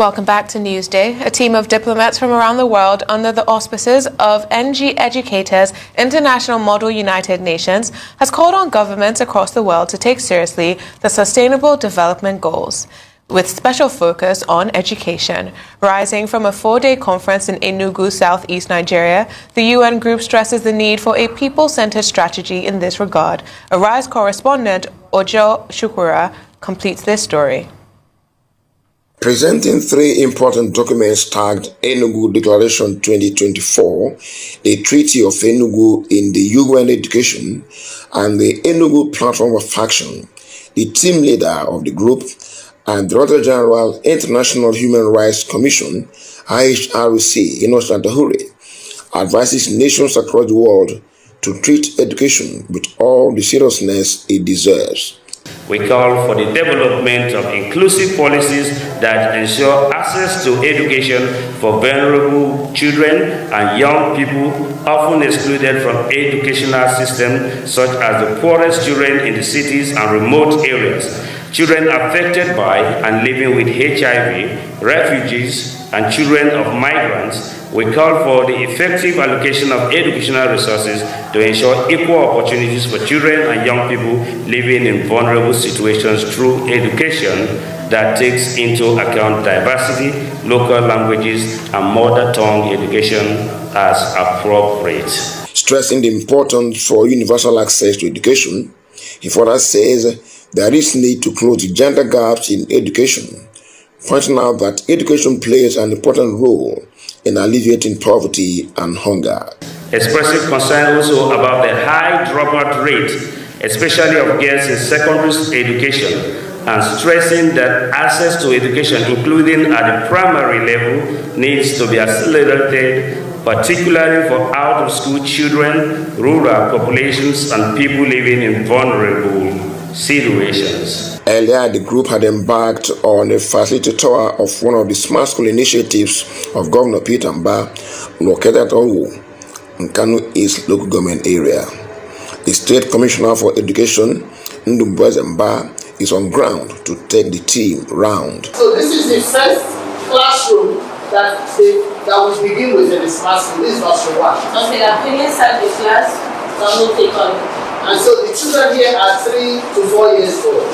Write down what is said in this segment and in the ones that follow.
Welcome back to Newsday. A team of diplomats from around the world under the auspices of NG Educators International Model United Nations has called on governments across the world to take seriously the Sustainable Development Goals, with special focus on education. Rising from a 4-day conference in Enugu, southeast Nigeria, the UN group stresses the need for a people-centered strategy in this regard. Arise correspondent Ojo Shukura completes this story. Presenting three important documents tagged Enugu Declaration 2024, the Treaty of Enugu in the UN Education, and the Enugu Platform of Action, the team leader of the group and Director General International Human Rights Commission, IHRC, Innocent Dahure, advises nations across the world to treat education with all the seriousness it deserves. We call for the development of inclusive policies that ensure access to education for vulnerable children and young people often excluded from educational systems, such as the poorest children in the cities and remote areas, children affected by and living with HIV, refugees, and children of migrants. We call for the effective allocation of educational resources to ensure equal opportunities for children and young people living in vulnerable situations through education that takes into account diversity, local languages, and mother tongue education as appropriate. Stressing the importance for universal access to education, he further says there is need to close the gender gaps in education, pointing out that education plays an important role in alleviating poverty and hunger. Expressing concern also about the high dropout rate, especially of girls in secondary education, and stressing that access to education, including at the primary level, needs to be accelerated, particularly for out-of-school children, rural populations, and people living in vulnerable situations. Earlier, the group had embarked on a facility tour of one of the smart school initiatives of Governor Peter Mba, located at Owo, in Kano East local government area. The State Commissioner for Education, Ndubweze Mba, is on ground to take the team round. So this is the first classroom that we begin with in the smart school. This is nursery 1. Donc c'est la première salle de classe dans notre école. And so the children here are 3 to 4 years old.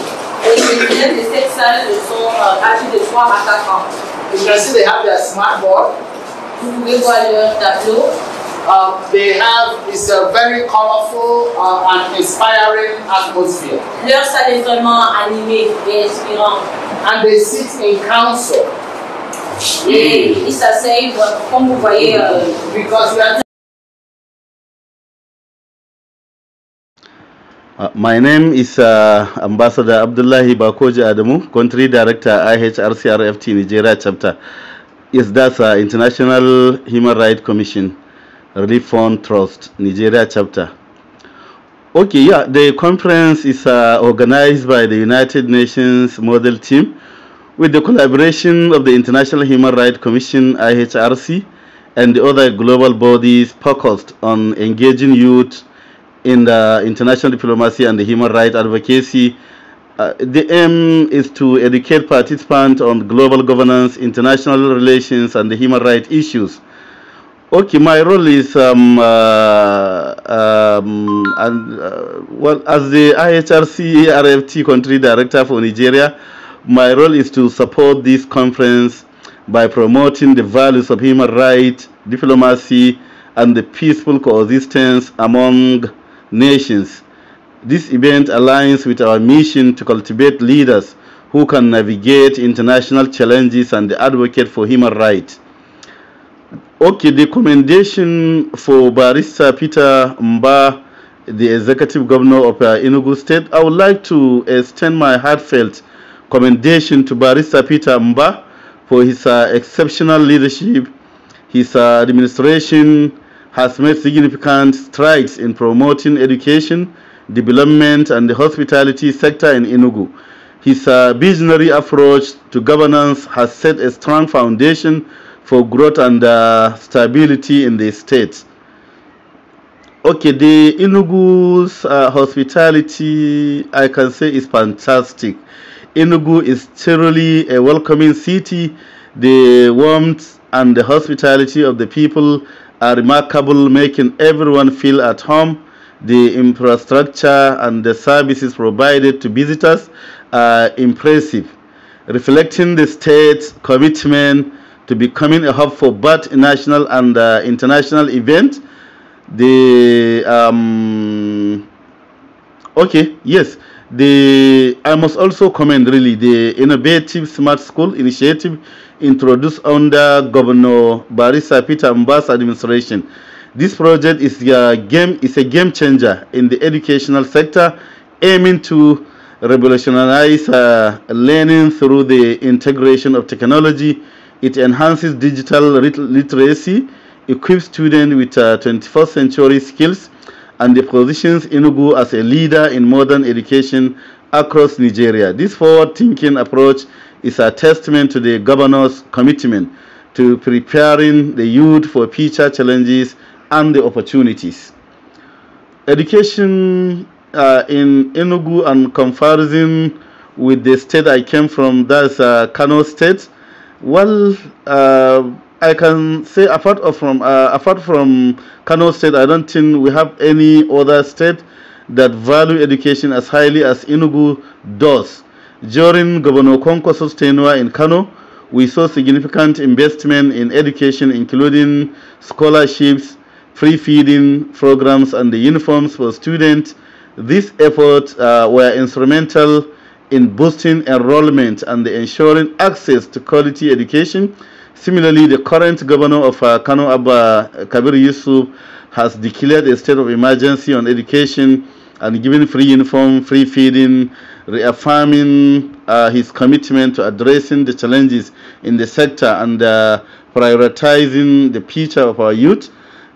Et les élèves de cette salle sont âgés de 3 à 4 ans. You can see they have their smart board. Vous pouvez voir leur tableau. They have a very colorful and inspiring atmosphere. Leur salle est vraiment animée et inspirante. And they sit in council. Et ils s'asseyent, comme vous voyez. Because we are my name is Ambassador Abdullahi Bakoji Adamu, Country Director, IHRC Nigeria Chapter. Yes, that's International Human Rights Commission, Relief Fund Trust, Nigeria Chapter. Okay, yeah, the conference is organized by the United Nations Model Team with the collaboration of the International Human Rights Commission, IHRC, and the other global bodies focused on engaging youth in the international diplomacy and the human rights advocacy. The aim is to educate participants on global governance, international relations, and the human rights issues. Okay, my role is, well, as the IHRC RFT Country Director for Nigeria, my role is to support this conference by promoting the values of human rights, diplomacy, and the peaceful coexistence among nations. This event aligns with our mission to cultivate leaders who can navigate international challenges and advocate for human rights. Okay, the commendation for Barrister Peter Mba, the Executive Governor of Enugu State. I would like to extend my heartfelt commendation to Barrister Peter Mba for his exceptional leadership. His administration has made significant strides in promoting education, development, and the hospitality sector in Enugu. His visionary approach to governance has set a strong foundation for growth and stability in the state. Okay, the Enugu's hospitality, I can say, is fantastic. Enugu is truly a welcoming city The warmth and the hospitality of the people are remarkable, making everyone feel at home. The infrastructure and the services provided to visitors are impressive, reflecting the state's commitment to becoming a hub for both national and international events. I must also commend really the innovative smart school initiative introduced under Governor Barisa Peter Mbas administration. This project is a game changer in the educational sector, aiming to revolutionize learning through the integration of technology. It enhances digital literacy, equips students with 21st century skills, and it positions Enugu as a leader in modern education across Nigeria. This forward-thinking approach is a testament to the governor's commitment to preparing the youth for future challenges and the opportunities. Education in Enugu, and comparison with the state I came from, that's Kano State. Well, I can say apart from Kano State, I don't think we have any other state that value education as highly as Enugu does. During Governor Konkoso's tenure in Kano, we saw significant investment in education, including scholarships, free feeding programs, and the uniforms for students. These efforts were instrumental in boosting enrollment and ensuring access to quality education. Similarly, the current governor of Kano, Abba Kabir Yusuf, has declared a state of emergency on education and given free uniform, free feeding, reaffirming his commitment to addressing the challenges in the sector and prioritizing the future of our youth.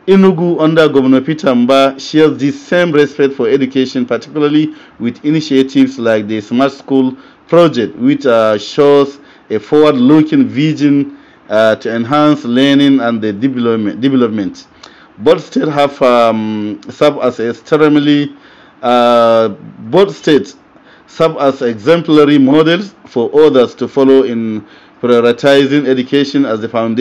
Enugu, under Governor Peter Mba, shares this same respect for education, particularly with initiatives like the Smart School project, which shows a forward-looking vision to enhance learning and the development. Both states have served as exemplary models for others to follow in prioritizing education as the foundation